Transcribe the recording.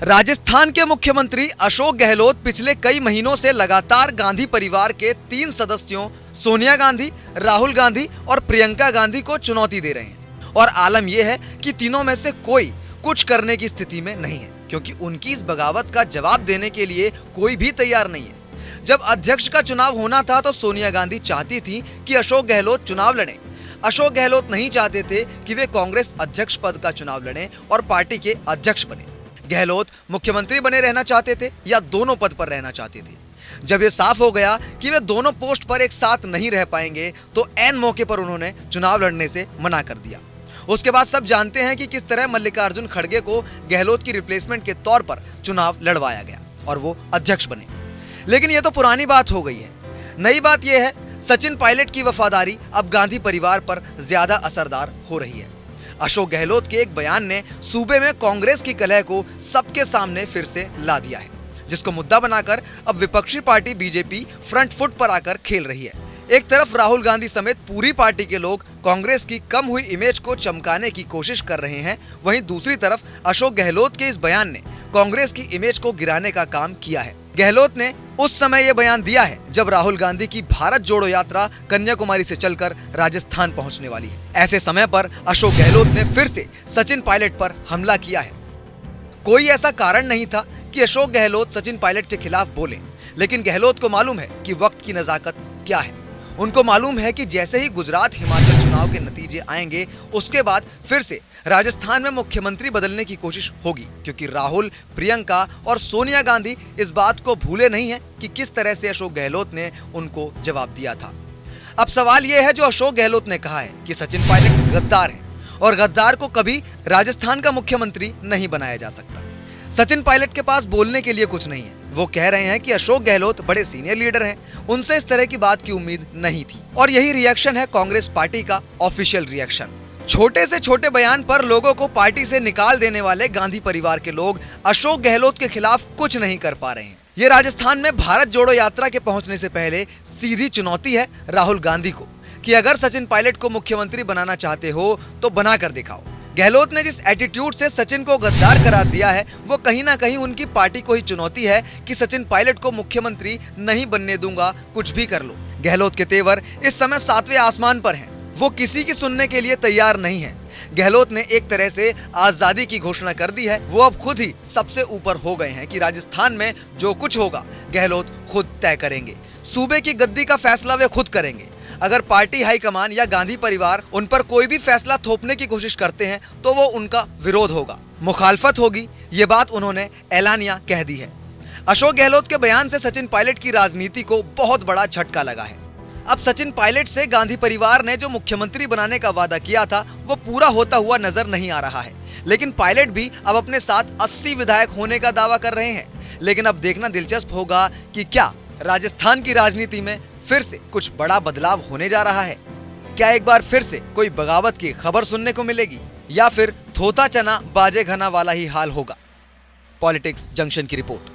राजस्थान के मुख्यमंत्री अशोक गहलोत पिछले कई महीनों से लगातार गांधी परिवार के 3 सदस्यों सोनिया गांधी, राहुल गांधी और प्रियंका गांधी को चुनौती दे रहे हैं। और आलम यह है कि तीनों में से कोई कुछ करने की स्थिति में नहीं है, क्योंकि उनकी इस बगावत का जवाब देने के लिए कोई भी तैयार नहीं है। जब अध्यक्ष का चुनाव होना था तो सोनिया गांधी चाहती थी कि अशोक गहलोत चुनाव लड़ें। अशोक गहलोत नहीं चाहते थे कि वे कांग्रेस अध्यक्ष पद का चुनाव लड़ें और पार्टी के अध्यक्ष बने। गहलोत मुख्यमंत्री बने रहना चाहते थे या दोनों पद पर रहना चाहते थे। जब यह साफ हो गया कि वे दोनों पोस्ट पर एक साथ नहीं रह पाएंगे तो ऐन मौके पर उन्होंने चुनाव लड़ने से मना कर दिया। उसके बाद सब जानते हैं कि किस तरह मल्लिकार्जुन खड़गे को गहलोत की रिप्लेसमेंट के तौर पर चुनाव लड़वाया गया और वो अध्यक्ष बने। लेकिन यह तो पुरानी बात हो गई है। नई बात यह है, सचिन पायलट की वफादारी अब गांधी परिवार पर ज्यादा असरदार हो रही है। अशोक गहलोत के एक बयान ने सूबे में कांग्रेस की कलह को सबके सामने फिर से ला दिया है, जिसको मुद्दा बनाकर अब विपक्षी पार्टी बीजेपी फ्रंट फुट पर आकर खेल रही है। एक तरफ राहुल गांधी समेत पूरी पार्टी के लोग कांग्रेस की कम हुई इमेज को चमकाने की कोशिश कर रहे हैं, वहीं दूसरी तरफ अशोक गहलोत के इस बयान ने कांग्रेस की इमेज को गिराने का काम किया है। गहलोत ने उस समय यह बयान दिया है जब राहुल गांधी की भारत जोड़ो यात्रा कन्याकुमारी से चलकर राजस्थान पहुंचने वाली है। ऐसे समय पर अशोक गहलोत ने फिर से सचिन पायलट पर हमला किया है। कोई ऐसा कारण नहीं था कि अशोक गहलोत सचिन पायलट के खिलाफ बोले, लेकिन गहलोत को मालूम है कि वक्त की नजाकत क्या है। उनको मालूम है कि जैसे ही गुजरात हिमाचल चुनाव के नतीजे आएंगे, उसके बाद फिर से राजस्थान में मुख्यमंत्री बदलने की कोशिश होगी, क्योंकि राहुल, प्रियंका और सोनिया गांधी इस बात को भूले नहीं हैं कि किस तरह से अशोक गहलोत ने उनको जवाब दिया था। अब सवाल यह है, जो अशोक गहलोत ने कहा है कि सचिन पायलट गद्दार है और गद्दार को कभी राजस्थान का मुख्यमंत्री नहीं बनाया जा सकता। सचिन पायलट के पास बोलने के लिए कुछ नहीं है। वो कह रहे हैं कि अशोक गहलोत बड़े सीनियर लीडर हैं, उनसे इस तरह की बात की उम्मीद नहीं थी। और यही रिएक्शन है कांग्रेस पार्टी का ऑफिशियल रिएक्शन। छोटे से छोटे बयान पर लोगों को पार्टी से निकाल देने वाले गांधी परिवार के लोग अशोक गहलोत के खिलाफ कुछ नहीं कर पा रहे हैं। ये राजस्थान में भारत जोड़ो यात्रा के पहुंचने से पहले सीधी चुनौती है राहुल गांधी को कि अगर सचिन पायलट को मुख्यमंत्री बनाना चाहते हो तो बना कर दिखाओ। गहलोत ने जिस एटीट्यूड से सचिन को गद्दार करार दिया है, वो कहीं ना कहीं उनकी पार्टी को ही चुनौती है कि सचिन पायलट को मुख्यमंत्री नहीं बनने दूंगा, कुछ भी कर लो। गहलोत के तेवर इस समय 7वें आसमान पर हैं। वो किसी की सुनने के लिए तैयार नहीं है। गहलोत ने एक तरह से आजादी की घोषणा कर दी है। वो अब खुद ही सबसे ऊपर हो गए हैं कि राजस्थान में जो कुछ होगा गहलोत खुद तय करेंगे। सूबे की गद्दी का फैसला वे खुद करेंगे। अगर पार्टी हाईकमान या गांधी परिवार उन पर कोई भी फैसला थोपने की कोशिश करते हैं तो वो उनका विरोध होगा, मुखालफत होगी। ये बात उन्होंने ऐलानिया कह दी है। अशोक गहलोत के बयान से सचिन पायलट की राजनीति को बहुत बड़ा झटका लगा है। अब सचिन पायलट से गांधी परिवार ने जो मुख्यमंत्री बनाने का वादा किया था वो पूरा होता हुआ नजर नहीं आ रहा है। लेकिन पायलट भी अब अपने साथ 80 विधायक होने का दावा कर रहे हैं। लेकिन अब देखना दिलचस्प होगा कि क्या राजस्थान की राजनीति में फिर से कुछ बड़ा बदलाव होने जा रहा है। क्या एक बार फिर से कोई बगावत की खबर सुनने को मिलेगी या फिर थोता चना बाजे घना वाला ही हाल होगा। पॉलिटिक्स जंक्शन की रिपोर्ट।